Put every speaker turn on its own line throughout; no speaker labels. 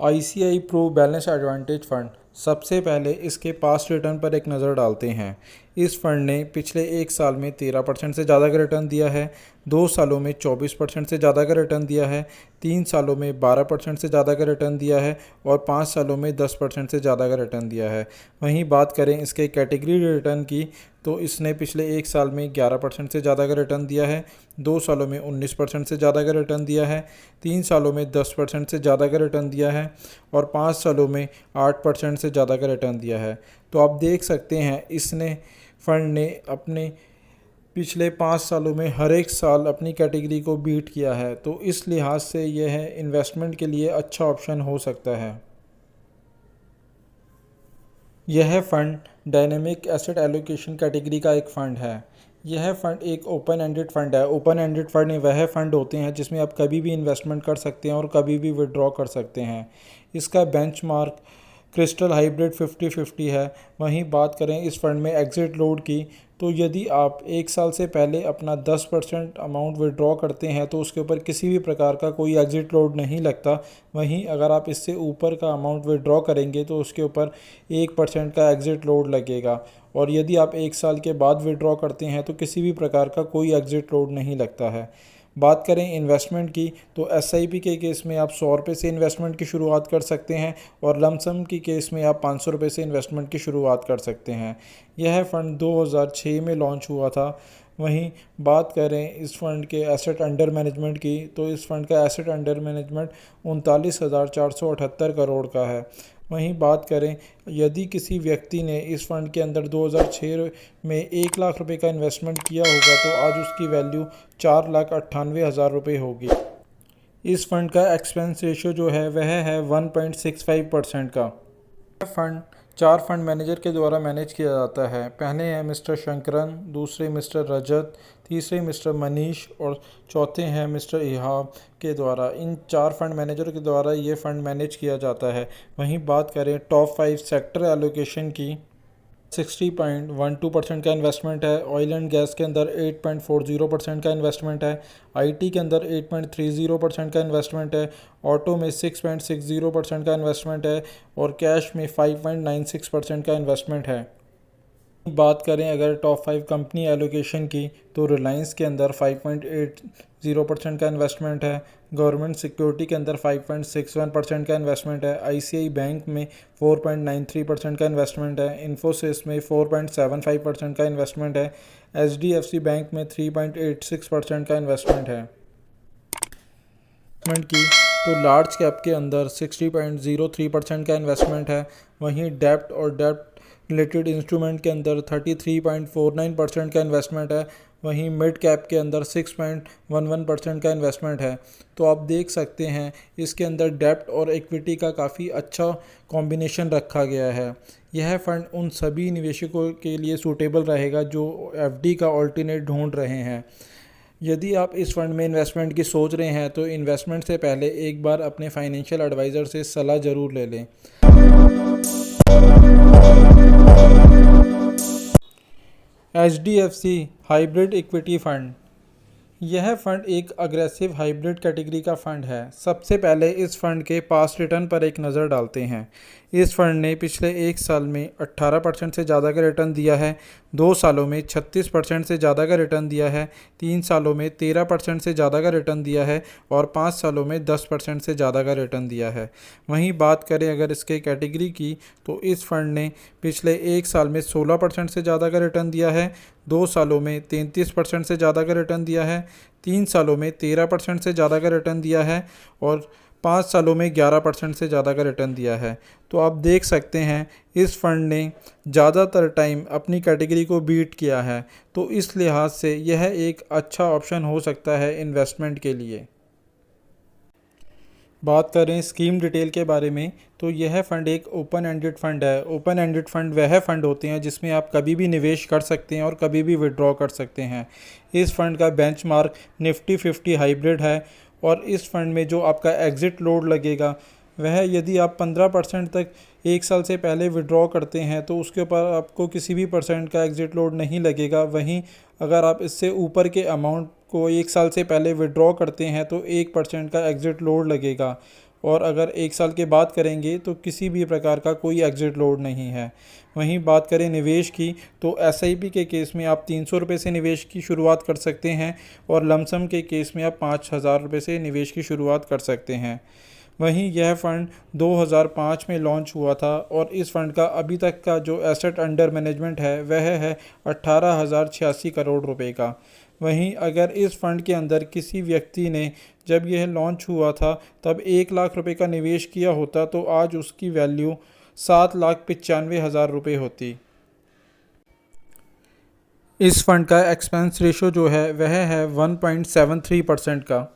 ICI pro balance advantage fund. सबसे पहले इसके पास्ट रिटर्न पर एक नज़र डालते हैं। इस फंड ने पिछले एक साल में 13% से ज़्यादा का रिटर्न दिया है, 2 सालों में 24% से ज़्यादा का रिटर्न दिया है, 3 सालों में 12% से ज़्यादा का रिटर्न दिया है और 5 सालों में 10% से ज़्यादा का रिटर्न दिया है। वहीं बात करें इसके कैटेगरी रिटर्न की, तो इसने पिछले एक साल में 11% से ज़्यादा का रिटर्न दिया है, 2 सालों में 19% से ज़्यादा का रिटर्न दिया है, 3 सालों में 10% से ज़्यादा का रिटर्न दिया है और 5 सालों में 8% से ज़्यादा का रिटर्न दिया है। तो आप देख सकते हैं इसने फंड ने अपने पिछले 5 सालों में हर एक साल अपनी कैटेगरी को बीट किया है, तो इस लिहाज से यह इन्वेस्टमेंट के लिए अच्छा ऑप्शन हो सकता है। यह fund dynamic asset allocation category का एक फ़ंड है। यह फ़ंड एक ओपन एंडेड फ़ंड है। ओपन एंडेड फ़ंड वह फ़ंड होते हैं जिसमें आप कभी भी इन्वेस्टमेंट कर सकते हैं और कभी भी विड्रॉ कर सकते हैं। इसका बेंचमार्क क्रिस्टल हाइब्रिड 50-50 है। वहीं बात करें इस फंड में एग्ज़िट लोड की, तो यदि आप एक साल से पहले अपना 10% अमाउंट विड्रॉ करते हैं तो उसके ऊपर किसी भी प्रकार का कोई एग्ज़िट लोड नहीं लगता। वहीं अगर आप इससे ऊपर का अमाउंट विड्रॉ करेंगे तो उसके ऊपर 1% का एग्ज़िट लोड लगेगा और यदि आप एक साल के बाद विड्रॉ करते हैं तो किसी भी प्रकार का कोई एग्ज़िट लोड नहीं लगता है। बात करें इन्वेस्टमेंट की, तो SIP के केस में आप 100 रुपये से इन्वेस्टमेंट की शुरुआत कर सकते हैं और लमसम की केस में आप 500 रुपये से इन्वेस्टमेंट की शुरुआत कर सकते हैं। यह फ़ंड 2006 में लॉन्च हुआ था। वहीं बात करें इस फ़ंड के एसेट अंडर मैनेजमेंट की, तो इस फ़ंड का एसेट अंडर मैनेजमेंट 39,478 करोड़ का है। वहीं बात करें यदि किसी व्यक्ति ने इस फ़ंड के अंदर 2006 में 1 लाख रुपए का इन्वेस्टमेंट किया होगा तो आज उसकी वैल्यू 4,98,000 रुपये होगी। इस फंड का एक्सपेंस रेशियो जो है वह है 1.65% का। फंड 4 फंड मैनेजर के द्वारा मैनेज किया जाता है। पहले हैं मिस्टर शंकरन, दूसरे मिस्टर रजत, तीसरे मिस्टर मनीष और चौथे हैं मिस्टर इहाब के द्वारा। इन 4 फंड मैनेजर के द्वारा ये फंड मैनेज किया जाता है। वहीं बात करें टॉप 5 सेक्टर एलोकेशन की, 60.12% का इन्वेस्टमेंट है। ऑयल एंड गैस के अंदर 8.40% का इन्वेस्टमेंट है। IT के अंदर 8.30% का इन्वेस्टमेंट है। ऑटो में 6.60% का इन्वेस्टमेंट है और कैश में 5.96% का इन्वेस्टमेंट है। बात करें अगर टॉप 5 कंपनी एलोकेशन की, तो रिलायंस के अंदर 5.80% का इन्वेस्टमेंट है। गवर्नमेंट सिक्योरिटी के अंदर 5.61% का इन्वेस्टमेंट है। ICI बैंक में 4.93% का इन्वेस्टमेंट है। इन्फोसिस में 4.75% का इन्वेस्टमेंट है। HDFC बैंक में 3.86% का इन्वेस्टमेंट है। की तो लार्ज कैप के अंदर 60.03% का इन्वेस्टमेंट है। वहीं डेब्ट और डेब्ट रिलेटेड इंस्ट्रूमेंट के अंदर 33.49% का इन्वेस्टमेंट है। वहीं मिड कैप के अंदर 6.11% का इन्वेस्टमेंट है। तो आप देख सकते हैं इसके अंदर डेब्ट और इक्विटी का काफ़ी अच्छा कॉम्बिनेशन रखा गया है। यह फंड उन सभी निवेशकों के लिए सूटेबल रहेगा जो FD का ऑल्टरनेट ढूंढ रहे हैं। यदि आप इस फंड में इन्वेस्टमेंट की सोच रहे हैं तो इन्वेस्टमेंट से पहले एक बार अपने फाइनेंशियल एडवाइज़र से सलाह ज़रूर ले लें। HDFC hybrid equity fund. यह फंड एक अग्रेसिव हाइब्रिड कैटेगरी का फंड है। सबसे पहले इस फंड के पास्ट रिटर्न पर एक नज़र डालते हैं। इस फंड ने पिछले एक साल में 18% से ज़्यादा का रिटर्न दिया है, 2 सालों में 36% से ज़्यादा का रिटर्न दिया है, 3 सालों में 13% से ज़्यादा का रिटर्न दिया है और 5 सालों में 10% से ज़्यादा का रिटर्न दिया है। वहीं बात करें अगर इसके कैटेगरी की, तो इस फंड ने पिछले एक साल में 16% से ज़्यादा का रिटर्न दिया है, 2 सालों में 33% से ज़्यादा का रिटर्न दिया है, 3 सालों में 13% से ज़्यादा का रिटर्न दिया है और 5 सालों में 11% से ज़्यादा का रिटर्न दिया है। तो आप देख सकते हैं इस फंड ने ज़्यादातर टाइम अपनी कैटेगरी को बीट किया है, तो इस लिहाज से यह एक अच्छा ऑप्शन हो सकता है इन्वेस्टमेंट के लिए। बात करें स्कीम डिटेल के बारे में, तो यह फ़ंड एक ओपन एंडेड फ़ंड है। ओपन एंडेड फ़ंड वह फ़ंड होते हैं जिसमें आप कभी भी निवेश कर सकते हैं और कभी भी विड्रॉ कर सकते हैं। इस फ़ंड का बेंचमार्क निफ्टी 50 हाइब्रिड है और इस फ़ंड में जो आपका एग्ज़िट लोड लगेगा वह यदि आप 15% तक एक साल से पहले विड्रॉ करते हैं तो उसके ऊपर आपको किसी भी परसेंट का एग्ज़िट लोड नहीं लगेगा। वहीं अगर आप इससे ऊपर के अमाउंट को एक साल से पहले विड्रॉ करते हैं तो 1% का एग्ज़िट लोड लगेगा। और अगर 1 साल के बाद करेंगे तो किसी भी प्रकार का कोई एग्ज़िट लोड नहीं है। वहीं बात करें निवेश की, तो एसआईपी के केस में आप 300 रुपये से निवेश की शुरुआत कर सकते हैं और लमसम के केस में आप 5,000 रुपये से निवेश की शुरुआत कर सकते हैं। वहीं यह फ़ंड 2005 में लॉन्च हुआ था और इस फ़ंड का अभी तक का जो एसेट अंडर मैनेजमेंट है वह है 18,086 करोड़ रुपए का। वहीं अगर इस फ़ंड के अंदर किसी व्यक्ति ने जब यह लॉन्च हुआ था तब 1 लाख रुपए का निवेश किया होता तो आज उसकी वैल्यू 7,95,000 रुपये होती। इस फ़ंड का एक्सपेंस रेशो जो है वह है 1.73% का।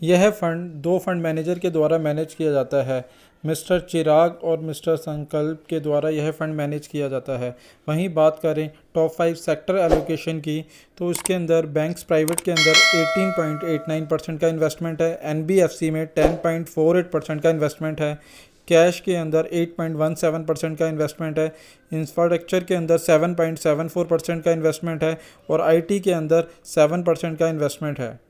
यह फ़ंड दो फंड मैनेजर के द्वारा मैनेज किया जाता है। मिस्टर चिराग और मिस्टर संकल्प के द्वारा यह फ़ंड मैनेज किया जाता है। वहीं बात करें टॉप 5 सेक्टर एलोकेशन की, तो इसके अंदर बैंक्स प्राइवेट के अंदर 18.89% का इन्वेस्टमेंट है, एनबीएफसी में 10.48% का इन्वेस्टमेंट है, कैश के अंदर 8.17% का इन्वेस्टमेंट है, इंफ्रास्ट्रक्चर के अंदर 7.74% का इन्वेस्टमेंट है और आईटी के अंदर 7% का इन्वेस्टमेंट है।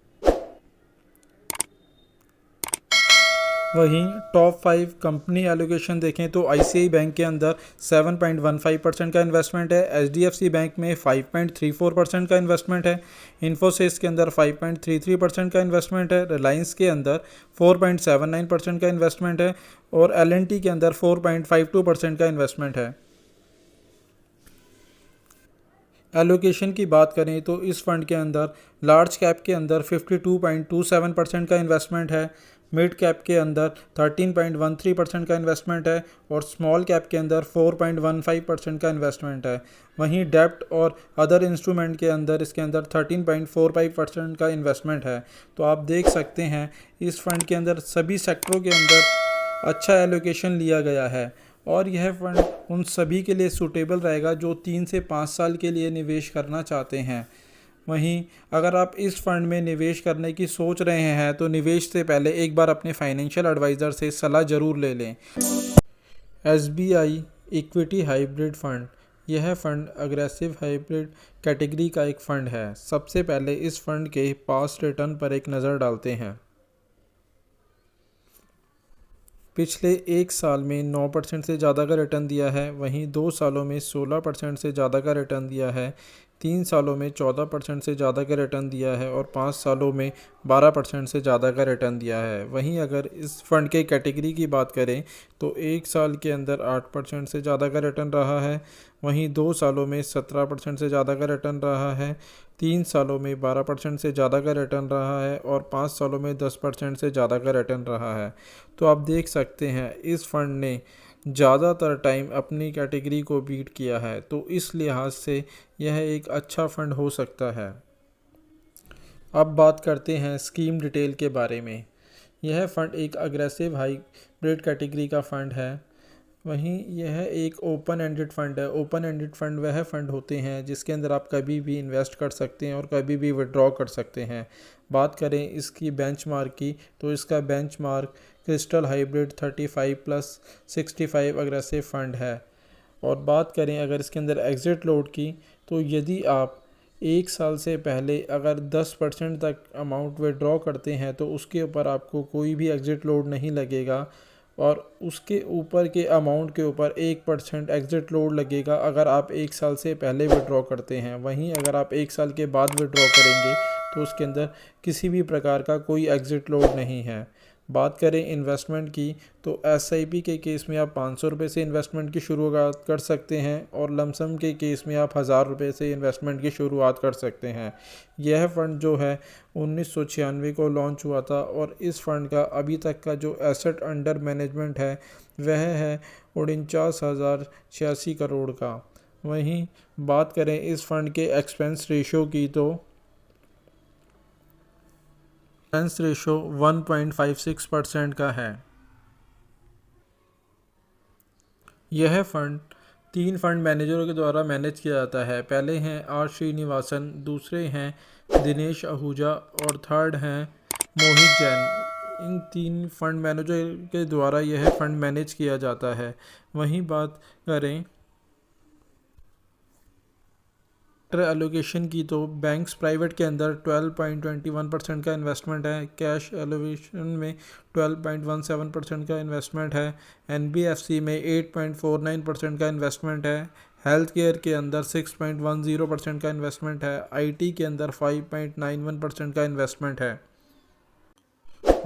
वहीं टॉप 5 कंपनी एलोकेशन देखें तो आईसीआई बैंक के अंदर 7.15% का इन्वेस्टमेंट है, एचडीएफसी बैंक में 5.34% का इन्वेस्टमेंट है, इन्फोसिस के अंदर 5.33% का इन्वेस्टमेंट है, रिलायंस के अंदर 4.79% का इन्वेस्टमेंट है और एलएनटी के अंदर 4.52% का इन्वेस्टमेंट है। एलोकेशन की बात करें तो इस फंड के अंदर लार्ज कैप के अंदर 52.27% का इन्वेस्टमेंट है, मिड कैप के अंदर 13.13% का इन्वेस्टमेंट है और स्मॉल कैप के अंदर 4.15% का इन्वेस्टमेंट है। वहीं डेब्ट और अदर इंस्ट्रूमेंट के अंदर इसके अंदर 13.45% का इन्वेस्टमेंट है। तो आप देख सकते हैं इस फंड के अंदर सभी सेक्टरों के अंदर अच्छा एलोकेशन लिया गया है और यह फंड उन सभी के लिए सूटेबल रहेगा जो 3 से 5 साल के लिए निवेश करना चाहते हैं। वहीं अगर आप इस फंड में निवेश करने की सोच रहे हैं तो निवेश से पहले एक बार अपने फाइनेंशियल एडवाइज़र से सलाह ज़रूर ले लें। एसबीआई इक्विटी हाइब्रिड फंड, यह फंड अग्रेसिव हाइब्रिड कैटेगरी का एक फ़ंड है। सबसे पहले इस फंड के पास्ट रिटर्न पर एक नज़र डालते हैं। पिछले 1 साल में 9% से ज़्यादा का रिटर्न दिया है, वहीं 2 सालों में 16% से ज़्यादा का रिटर्न दिया है, 3 सालों में 14% से ज़्यादा का रिटर्न दिया है और 5 सालों में 12% से ज़्यादा का रिटर्न दिया है। वहीं अगर इस फंड के कैटेगरी की बात करें तो 1 साल के अंदर 8% से ज़्यादा का रिटर्न रहा है, वहीं 2 सालों में 17% से ज़्यादा का रिटर्न रहा है, 3 सालों में 12% से ज़्यादा का रिटर्न रहा है और 5 सालों में 10% से ज़्यादा का रिटर्न रहा है। तो आप देख सकते हैं इस फंड ने ज़्यादातर टाइम अपनी कैटेगरी को बीट किया है, तो इस लिहाज से यह एक अच्छा फ़ंड हो सकता है। अब बात करते हैं स्कीम डिटेल के बारे में। यह फ़ंड एक अग्रेसिव हाइब्रिड कैटेगरी का फ़ंड है। वहीं यह एक ओपन एंडेड फ़ंड है। ओपन एंडेड फ़ंड वह फ़ंड होते हैं जिसके अंदर आप कभी भी इन्वेस्ट कर सकते हैं और कभी भी विड्रॉ कर सकते हैं। बात करें इसकी बेंचमार्क की, तो इसका benchmark crystal hybrid 35+65 aggressive fund है। और बात करें अगर इसके अंदर एग्ज़िट लोड की, तो यदि आप 1 साल से पहले अगर 10% तक अमाउंट विड्रॉ करते हैं तो उसके ऊपर आपको कोई भी एग्ज़िट लोड नहीं लगेगा और उसके ऊपर के अमाउंट के ऊपर 1% एग्ज़िट लोड लगेगा अगर आप 1 साल से पहले विड्रॉ करते हैं। वहीं अगर आप 1 साल के बाद विड्रॉ करेंगे तो उसके अंदर किसी भी प्रकार का कोई एग्ज़िट लोड नहीं है। बात करें इन्वेस्टमेंट की, तो एसआईपी के केस में आप 500 रुपये से इन्वेस्टमेंट की शुरुआत कर सकते हैं और लमसम के केस में आप 1000 रुपये से इन्वेस्टमेंट की शुरुआत कर सकते हैं। यह फ़ंड जो है 1996 को लॉन्च हुआ था और इस फ़ंड का अभी तक का जो एसेट अंडर मैनेजमेंट है वह है 49,086 करोड़ का। वहीं बात करें इस फ़ंड के एक्सपेंस रेशो की, तो एक्सपेंस रेशो 1.56% का है। यह फ़ंड 3 फंड मैनेजरों के द्वारा मैनेज किया जाता है। पहले हैं आर श्रीनिवासन, दूसरे हैं दिनेश आहूजा और थर्ड हैं मोहित जैन। इन 3 फंड मैनेजर के द्वारा यह फ़ंड मैनेज किया जाता है। वहीं बात करें सेक्टर एलोकेशन की तो बैंक्स प्राइवेट के अंदर 12.21% का इन्वेस्टमेंट है, कैश एलोकेशन में 12.17% का इन्वेस्टमेंट है, एनबीएफसी में 8.49% का इन्वेस्टमेंट है, हेल्थ केयर के अंदर 6.10% का इन्वेस्टमेंट है, आईटी के अंदर 5.91% का इन्वेस्टमेंट है।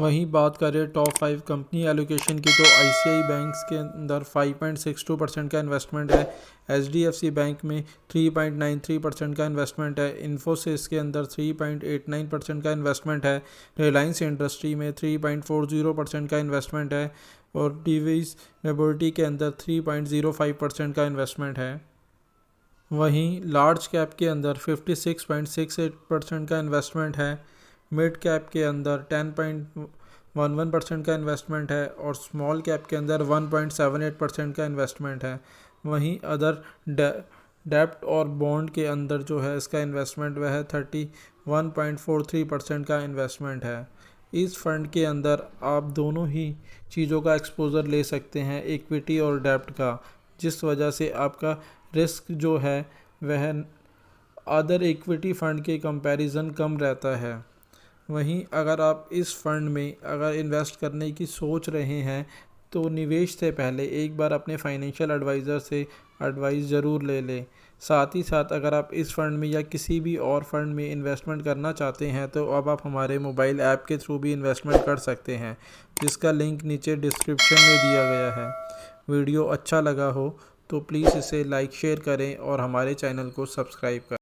वहीं बात करें टॉप 5 कंपनी एलोकेशन की तो आईसीआई बैंक्स के अंदर 5.62% का इन्वेस्टमेंट है, एचडीएफसी बैंक में 3.93% का इन्वेस्टमेंट है, इन्फोसिस के अंदर 3.89% का इन्वेस्टमेंट है, रिलायंस इंडस्ट्री में 3.40% का इन्वेस्टमेंट है और डिवीज लिबर्टी के अंदर 3.05% का इन्वेस्टमेंट है। वहीं लार्ज कैप के अंदर 56.68% का इन्वेस्टमेंट है, मिड कैप के अंदर 10.11% का इन्वेस्टमेंट है और स्मॉल कैप के अंदर 1.78% का इन्वेस्टमेंट है। वहीं अदर डेप्ट और बॉन्ड के अंदर जो है इसका इन्वेस्टमेंट वह है 31.43% का इन्वेस्टमेंट है। इस फंड के अंदर आप दोनों ही चीज़ों का एक्सपोज़र ले सकते हैं, इक्विटी और डेप्ट का, जिस वजह से आपका रिस्क जो है वह अदर इक्विटी फ़ंड के कंपैरिजन कम रहता है। वहीं अगर आप इस फंड में अगर इन्वेस्ट करने की सोच रहे हैं तो निवेश से पहले एक बार अपने फाइनेंशियल एडवाइज़र से एडवाइस ज़रूर ले लें। साथ ही साथ अगर आप इस फंड में या किसी भी और फंड में इन्वेस्टमेंट करना चाहते हैं तो अब आप हमारे मोबाइल ऐप के थ्रू भी इन्वेस्टमेंट कर सकते हैं, जिसका लिंक नीचे डिस्क्रिप्शन में दिया गया है। वीडियो अच्छा लगा हो तो प्लीज़ इसे लाइक शेयर करें और हमारे चैनल को सब्सक्राइब करें।